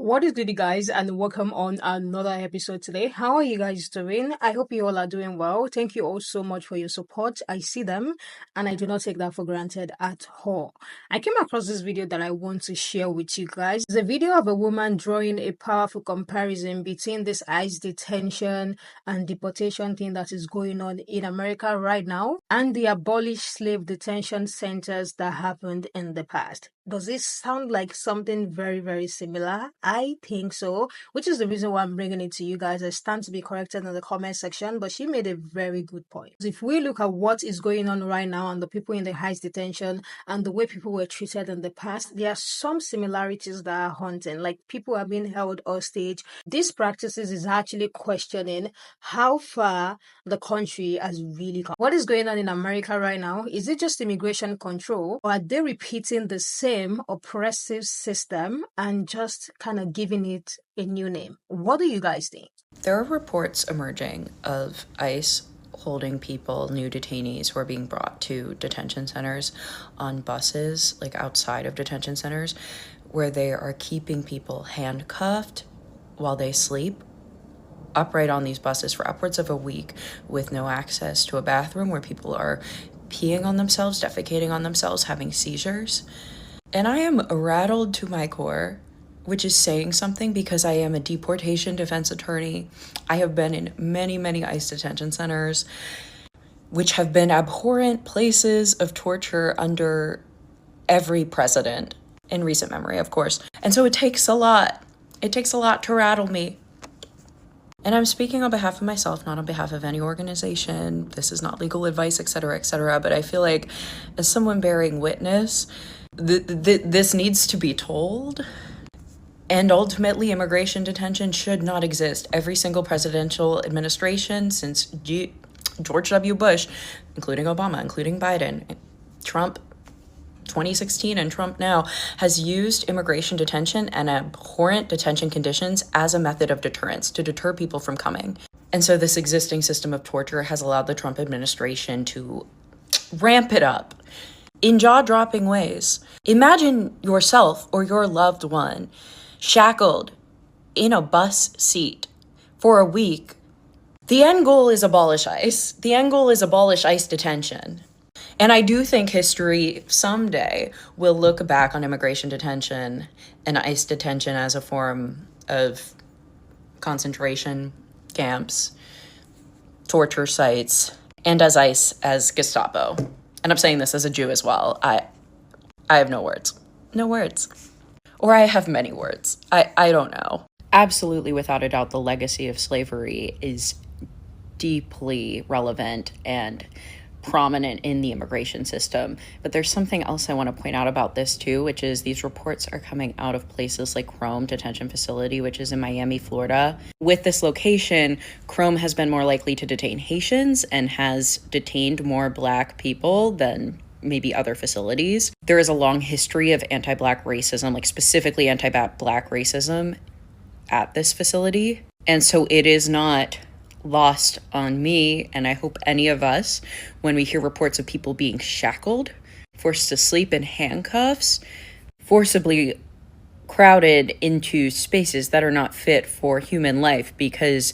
What is good, you guys, and welcome on another episode today. How are you guys doing? I hope you all are doing well. Thank you all so much for your support. I see them, and I do not take that for granted at all. I came across this video that I want to share with you guys. It's a video of a woman drawing a powerful comparison between this ICE detention and deportation thing that is going on in America right now and the abolished slave detention centers that happened in the past. Does this sound like something very, very similar? I think so, which is the reason why I'm bringing it to you guys. I stand to be corrected in the comment section, but she made a very good point. If we look at what is going on right now and the people in the ICE detention and the way people were treated in the past, there are some similarities that are haunting, like people are being held hostage. These practices is actually questioning how far the country has really come. What is going on in America right now? Is it just immigration control, or are they repeating the same oppressive system and just kind of giving it a new name? What do you guys think? There are reports emerging of ICE holding people, new detainees who are being brought to detention centers on buses, like outside of detention centers, where they are keeping people handcuffed while they sleep upright on these buses for upwards of a week with no access to a bathroom, where people are peeing on themselves, defecating on themselves, having seizures. And I am rattled to my core, which is saying something because I am a deportation defense attorney. I have been in many, many ICE detention centers, which have been abhorrent places of torture under every president in recent memory, of course. And so it takes a lot. It takes a lot to rattle me. And I'm speaking on behalf of myself, not on behalf of any organization. This is not legal advice, etc., etc. But I feel like as someone bearing witness, this needs to be told. And ultimately, immigration detention should not exist. Every single presidential administration since George W. Bush, including Obama, including Biden, Trump, 2016 and Trump now, has used immigration detention and abhorrent detention conditions as a method of deterrence to deter people from coming. And so this existing system of torture has allowed the Trump administration to ramp it up in jaw-dropping ways. Imagine yourself or your loved one shackled in a bus seat for a week. The end goal is abolish ICE. The end goal is abolish ICE detention. And I do think history someday will look back on immigration detention and ICE detention as a form of concentration camps, torture sites, and as ICE as Gestapo. And I'm saying this as a Jew as well. I have no words. No words. Or I have many words. I don't know. Absolutely, without a doubt, the legacy of slavery is deeply relevant and prominent in the immigration system. But there's something else I want to point out about this too, which is these reports are coming out of places like Rome Detention Facility, which is in Miami, Florida. With this location, Rome has been more likely to detain Haitians and has detained more Black people than maybe other facilities. There is a long history of anti-Black racism, like specifically anti-Black racism at this facility. And so it is not lost on me, and I hope any of us, when we hear reports of people being shackled, forced to sleep in handcuffs, forcibly crowded into spaces that are not fit for human life, because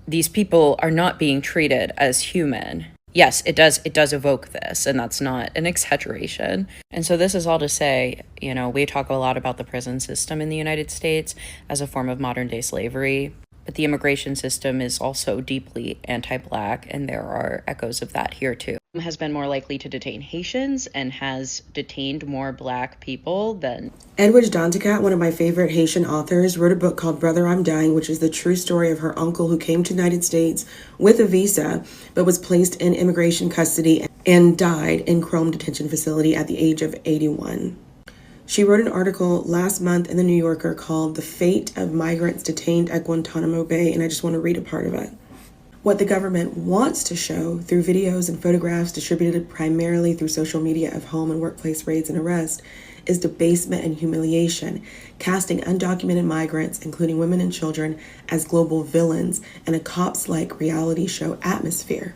these people are not being treated as human. Yes, it does evoke this, and that's not an exaggeration. And so this is all to say, we talk a lot about the prison system in the United States as a form of modern day slavery. But the immigration system is also deeply anti-Black, and there are echoes of that here too. Has been more likely to detain Haitians and has detained more Black people than... Edwidge Danticat, one of my favorite Haitian authors, wrote a book called Brother, I'm Dying, which is the true story of her uncle who came to the United States with a visa, but was placed in immigration custody and died in Rome Detention Facility at the age of 81. She wrote an article last month in the New Yorker called The Fate of Migrants Detained at Guantanamo Bay, and I just want to read a part of it. What the government wants to show through videos and photographs distributed primarily through social media of home and workplace raids and arrests is debasement and humiliation, casting undocumented migrants, including women and children, as global villains in a cops-like reality show atmosphere.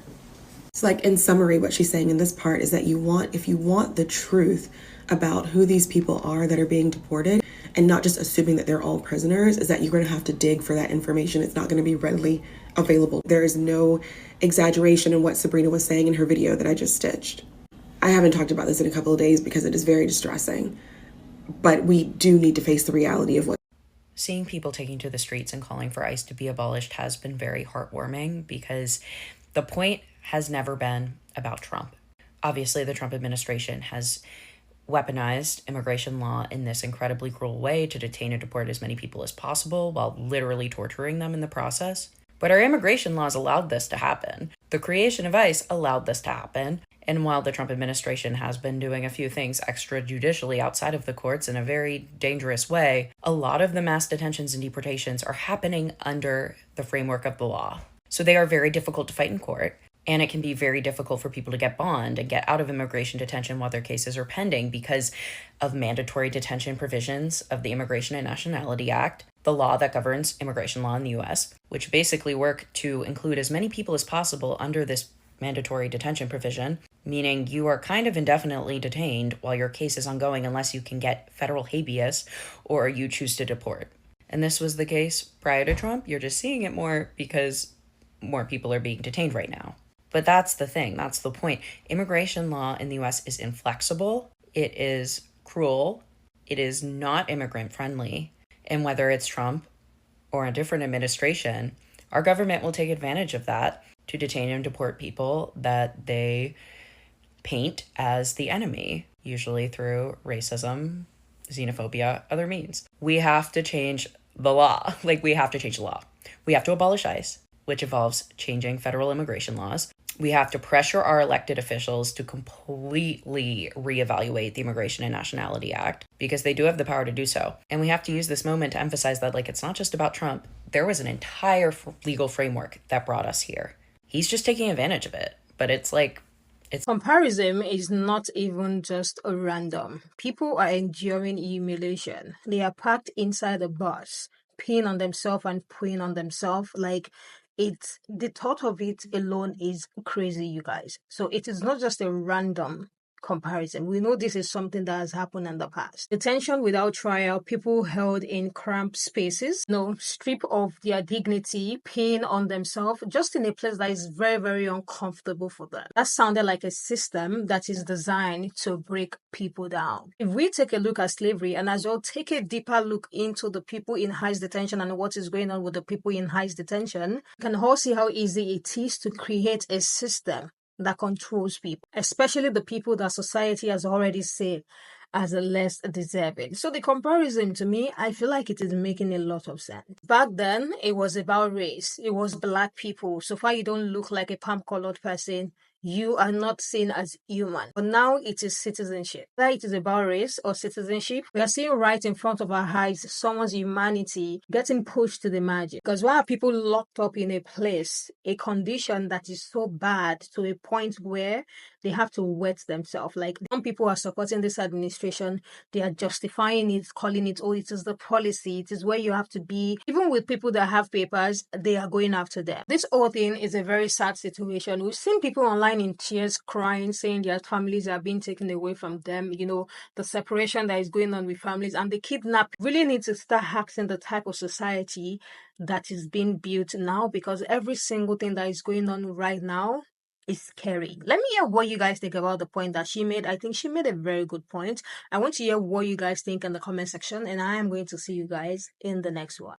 So like in summary, what she's saying in this part is that if you want the truth about who these people are that are being deported, and not just assuming that they're all prisoners, is that you're going to have to dig for that information. It's not going to be readily available. There is no exaggeration in what Sabrina was saying in her video that I just stitched. I haven't talked about this in a couple of days because it is very distressing, but we do need to face the reality of what. Seeing people taking to the streets and calling for ICE to be abolished has been very heartwarming because the point has never been about Trump. Obviously, the Trump administration has weaponized immigration law in this incredibly cruel way to detain and deport as many people as possible while literally torturing them in the process. But our immigration laws allowed this to happen. The creation of ICE allowed this to happen. And while the Trump administration has been doing a few things extrajudicially outside of the courts in a very dangerous way, a lot of the mass detentions and deportations are happening under the framework of the law. So they are very difficult to fight in court. And it can be very difficult for people to get bond and get out of immigration detention while their cases are pending because of mandatory detention provisions of the Immigration and Nationality Act, the law that governs immigration law in the US, which basically work to include as many people as possible under this mandatory detention provision, meaning you are kind of indefinitely detained while your case is ongoing unless you can get federal habeas or you choose to deport. And this was the case prior to Trump. You're just seeing it more because more people are being detained right now. But that's the thing. That's the point. Immigration law in the US is inflexible. It is cruel. It is not immigrant friendly. And whether it's Trump or a different administration, our government will take advantage of that to detain and deport people that they paint as the enemy, usually through racism, xenophobia, other means. We have to change the law. We have to change the law. We have to abolish ICE, which involves changing federal immigration laws. We have to pressure our elected officials to completely reevaluate the Immigration and Nationality Act because they do have the power to do so. And we have to use this moment to emphasize that, it's not just about Trump. There was an entire legal framework that brought us here. He's just taking advantage of it. But it's comparison is not even just a random. People are enduring humiliation. They are packed inside a bus, peeing on themselves and preying on themselves. The thought of it alone is crazy, you guys. So it is not just a random comparison. We know this is something that has happened in the past. Detention without trial, people held in cramped spaces, stripped of their dignity, peeing on themselves, just in a place that is very, very uncomfortable for them. That sounded like a system that is designed to break people down. If we take a look at slavery and as well take a deeper look into the people in ICE detention and what is going on with the people in ICE detention, you can all see how easy it is to create a system that controls people, especially the people that society has already said as the less deserving. So the comparison, to me, I feel like it is making a lot of sense. Back then, it was about race. It was Black people. So far, you don't look like a palm-colored person, you are not seen as human. But now it is citizenship. Whether it is about race or citizenship, we are seeing right in front of our eyes someone's humanity getting pushed to the margin. Because why are people locked up in a place, a condition that is so bad to a point where they have to wet themselves? Some people are supporting this administration, they are justifying it, calling it, oh, it is the policy, it is where you have to be. Even with people that have papers, they are going after them. This whole thing is a very sad situation. We've seen people online in tears crying, saying their families are being taken away from them, the separation that is going on with families and the kidnapping. Really need to start asking the type of society that is being built now, because every single thing that is going on right now is scary. Let me hear what you guys think about the point that she made. I think she made a very good point. I want to hear what you guys think in the comment section, and I am going to see you guys in the next one.